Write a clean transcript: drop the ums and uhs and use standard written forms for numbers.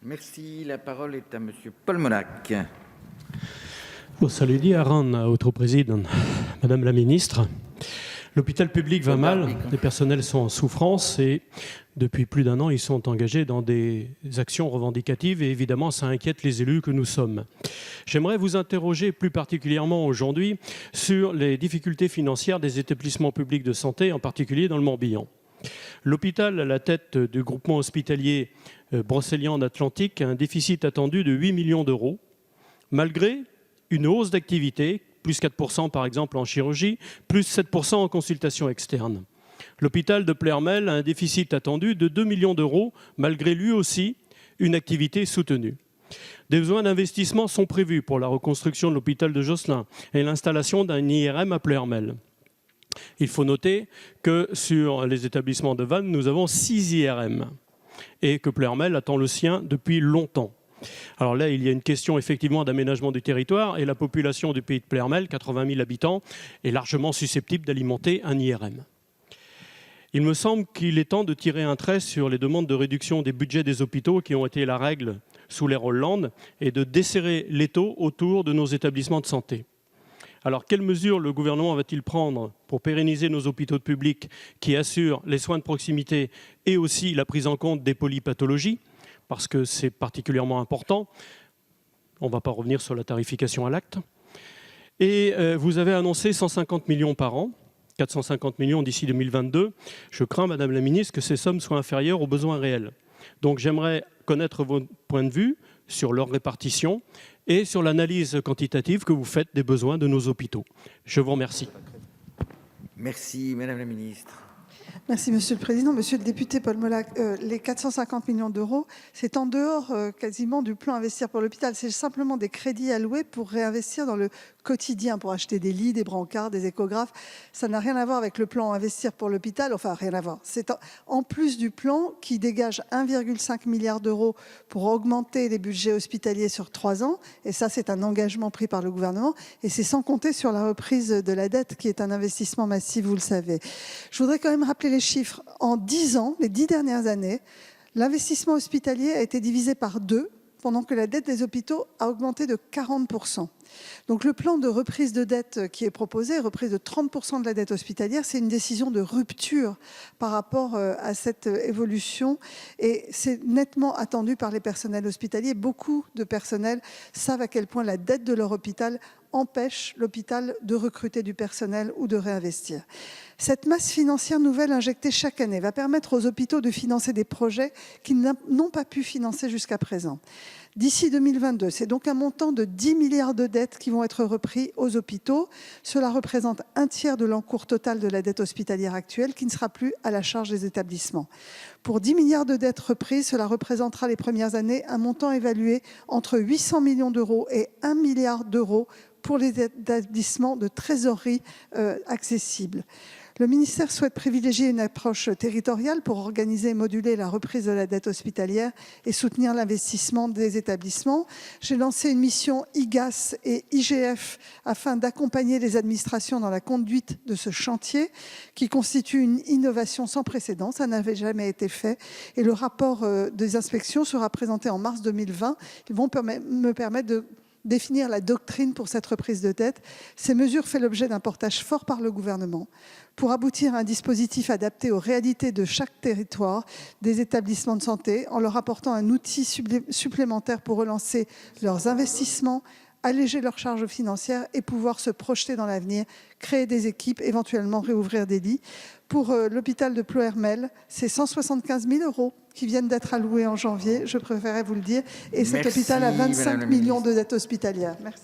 Merci. La parole est à Monsieur Paul Molac. Salut Aran, autre président, Madame la Ministre. L'hôpital public va mal, les personnels sont en souffrance et depuis plus d'un an, ils sont engagés dans des actions revendicatives et évidemment, ça inquiète les élus que nous sommes. J'aimerais vous interroger plus particulièrement aujourd'hui sur les difficultés financières des établissements publics de santé, en particulier dans le Morbihan. L'hôpital, à la tête du groupement hospitalier Brocéliande Atlantique, a un déficit attendu de 8 millions d'euros, malgré une hausse d'activité, plus 4% par exemple en chirurgie, plus 7% en consultation externe. L'hôpital de Ploërmel a un déficit attendu de 2 millions d'euros, malgré lui aussi une activité soutenue. Des besoins d'investissement sont prévus pour la reconstruction de l'hôpital de Josselin et l'installation d'un IRM à Ploërmel. Il faut noter que sur les établissements de Vannes, nous avons 6 IRM et que Ploërmel attend le sien depuis longtemps. Alors là, il y a une question effectivement d'aménagement du territoire et la population du pays de Ploërmel, 80 000 habitants, est largement susceptible d'alimenter un IRM. Il me semble qu'il est temps de tirer un trait sur les demandes de réduction des budgets des hôpitaux qui ont été la règle sous l'ère Hollande et de desserrer l'étau autour de nos établissements de santé. Alors, quelles mesures le gouvernement va-t-il prendre pour pérenniser nos hôpitaux publics qui assurent les soins de proximité et aussi la prise en compte des polypathologies ? Parce que c'est particulièrement important. On ne va pas revenir sur la tarification à l'acte. Et vous avez annoncé 150 millions par an, 450 millions d'ici 2022. Je crains, Madame la Ministre, que ces sommes soient inférieures aux besoins réels. Donc j'aimerais connaître votre point de vue sur leur répartition et sur l'analyse quantitative que vous faites des besoins de nos hôpitaux. Je vous remercie. Merci, Madame la Ministre. Merci, Monsieur le Président. Monsieur le député Paul Molac, les 450 millions d'euros, c'est en dehors quasiment du plan Investir pour l'hôpital. C'est simplement des crédits alloués pour réinvestir dans le quotidien, pour acheter des lits, des brancards, des échographes. Ça n'a rien à voir avec le plan Investir pour l'hôpital, enfin rien à voir. C'est en plus du plan qui dégage 1,5 milliard d'euros pour augmenter les budgets hospitaliers sur 3 ans. Et ça, c'est un engagement pris par le gouvernement. Et c'est sans compter sur la reprise de la dette qui est un investissement massif, vous le savez. Je voudrais quand même rappeler les chiffres. En 10 ans, les 10 dernières années, l'investissement hospitalier a été divisé par 2, pendant que la dette des hôpitaux a augmenté de 40%. Donc le plan de reprise de dette qui est proposé, reprise de 30% de la dette hospitalière, c'est une décision de rupture par rapport à cette évolution et c'est nettement attendu par les personnels hospitaliers. Beaucoup de personnels savent à quel point la dette de leur hôpital empêche l'hôpital de recruter du personnel ou de réinvestir. Cette masse financière nouvelle injectée chaque année va permettre aux hôpitaux de financer des projets qu'ils n'ont pas pu financer jusqu'à présent. D'ici 2022, c'est donc un montant de 10 milliards de dettes qui vont être repris aux hôpitaux. Cela représente un tiers de l'encours total de la dette hospitalière actuelle qui ne sera plus à la charge des établissements. Pour 10 milliards de dettes reprises, cela représentera les premières années un montant évalué entre 800 millions d'euros et 1 milliard d'euros pour les établissements de trésorerie accessibles. Le ministère souhaite privilégier une approche territoriale pour organiser et moduler la reprise de la dette hospitalière et soutenir l'investissement des établissements. J'ai lancé une mission IGAS et IGF afin d'accompagner les administrations dans la conduite de ce chantier qui constitue une innovation sans précédent. Ça n'avait jamais été fait. Et le rapport des inspections sera présenté en mars 2020. Ils vont me permettre de définir la doctrine pour cette reprise de dette. Ces mesures font l'objet d'un portage fort par le gouvernement pour aboutir à un dispositif adapté aux réalités de chaque territoire des établissements de santé en leur apportant un outil supplémentaire pour relancer leurs investissements, alléger leurs charges financières et pouvoir se projeter dans l'avenir, créer des équipes, éventuellement réouvrir des lits. Pour l'hôpital de Ploërmel, c'est 175 000 euros qui viennent d'être alloués en janvier, je préférais vous le dire, et cet hôpital a 25 millions de dettes hospitalières. Merci.